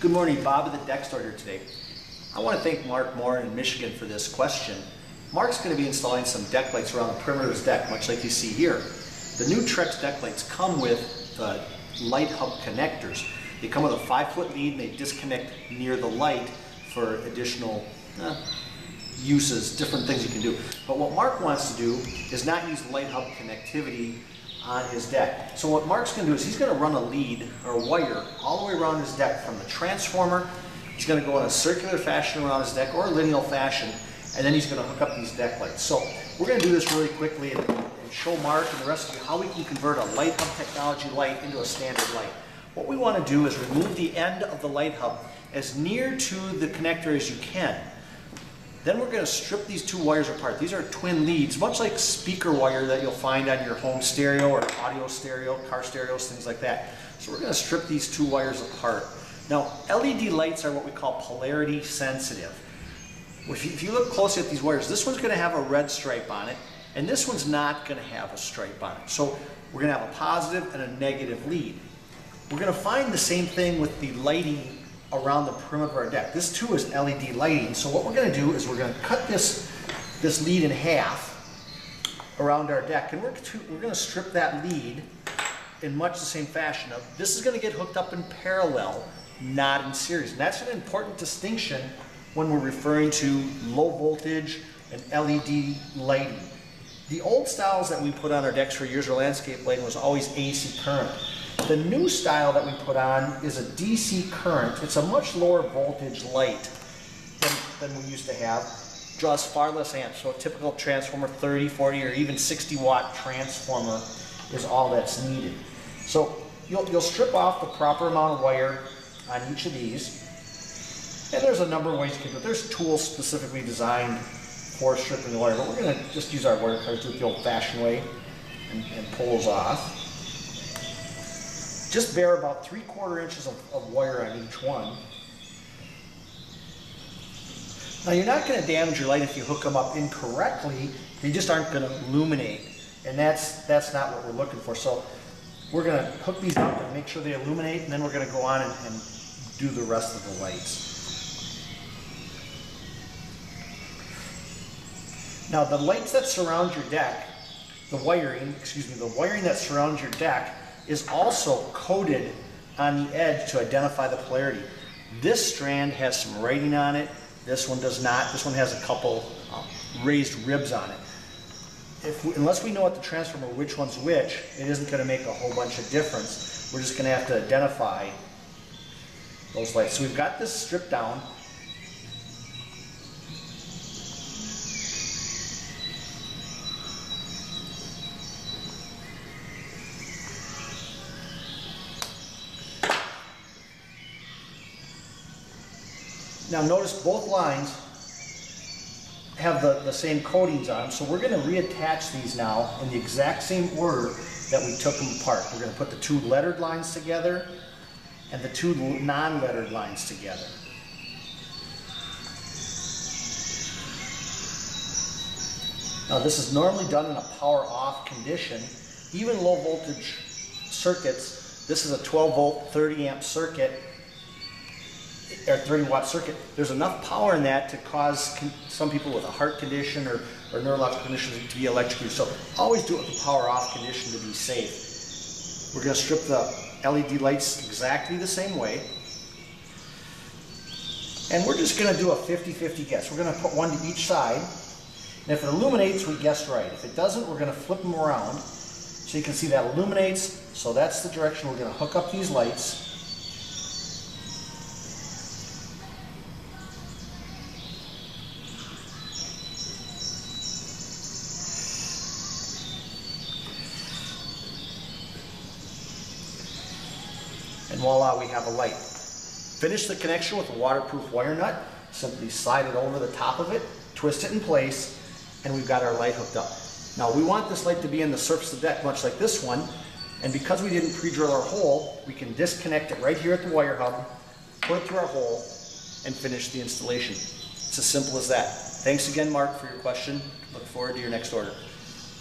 Good morning, Bob at the Deck Store here today. I want to thank Mark Moore in Michigan for this question. Mark's going to be installing some deck lights around the perimeter of his deck, much like you see here. The new Trex deck lights come with the light hub connectors. They come with a 5-foot lead and they disconnect near the light for additional uses, different things you can do. But what Mark wants to do is not use light hub connectivity on his deck. So what Mark's going to do is he's going to run a lead or a wire all the way around his deck from the transformer. He's going to go in a circular fashion around his deck or a lineal fashion, and then he's going to hook up these deck lights. So we're going to do this really quickly and show Mark and the rest of you how we can convert a light hub technology light into a standard light. What we want to do is remove the end of the light hub as near to the connector as you can. Then we're going to strip these two wires apart. These are twin leads, much like speaker wire that you'll find on your home stereo or audio stereo, car stereos, things like that. So we're going to strip these two wires apart. Now, LED lights are what we call polarity sensitive. If you look closely at these wires, this one's going to have a red stripe on it, and this one's not going to have a stripe on it. So we're going to have a positive and a negative lead. We're going to find the same thing with the lighting around the perimeter of our deck. This too is LED lighting. So what we're going to do is we're going to cut this lead in half around our deck, and we're going to strip that lead in much the same fashion. Now, this is going to get hooked up in parallel, not in series. And that's an important distinction when we're referring to low voltage and LED lighting. The old styles that we put on our decks for years, our landscape lighting, was always AC current. The new style that we put on is a DC current. It's a much lower voltage light than we used to have. Draws far less amps. So a typical transformer, 30, 40, or even 60 watt transformer is all that's needed. So you'll strip off the proper amount of wire on each of these. And there's a number of ways you can do it. There's tools specifically designed for stripping the wire, but we're going to just use our wire cutters, do it the old-fashioned way and pull those off. Just bear about 3/4 inches of wire on each one. Now, you're not going to damage your light if you hook them up incorrectly. They just aren't going to illuminate, and that's not what we're looking for. So we're going to hook these up and make sure they illuminate, and then we're going to go on and do the rest of the lights. Now, the lights that surround your deck, the wiring that surrounds your deck is also coated on the edge to identify the polarity. This strand has some writing on it. This one does not. This one has a couple raised ribs on it. Unless we know at the transformer which one's which, it isn't going to make a whole bunch of difference. We're just going to have to identify those lights. So we've got this stripped down. Now notice both lines have the same coatings on them, so we're going to reattach these now in the exact same order that we took them apart. We're going to put the two lettered lines together and the two non-lettered lines together. Now this is normally done in a power off condition. Even low voltage circuits, this is a 12 volt 30 amp circuit, or 30 watt circuit. There's enough power in that to cause some people with a heart condition or neurological conditions to be electrocuted. So always do it with the power off condition to be safe. We're going to strip the LED lights exactly the same way. And we're just going to do a 50-50 guess. We're going to put one to each side. And if it illuminates, we guessed right. If it doesn't, we're going to flip them around. So you can see that illuminates. So that's the direction we're going to hook up these lights. And voila, we have a light. Finish the connection with a waterproof wire nut. Simply slide it over the top of it, twist it in place, and we've got our light hooked up. Now we want this light to be in the surface of the deck, much like this one, and because we didn't pre-drill our hole, we can disconnect it right here at the wire hub, put it through our hole, and finish the installation. It's as simple as that. Thanks again, Mark, for your question. Look forward to your next order.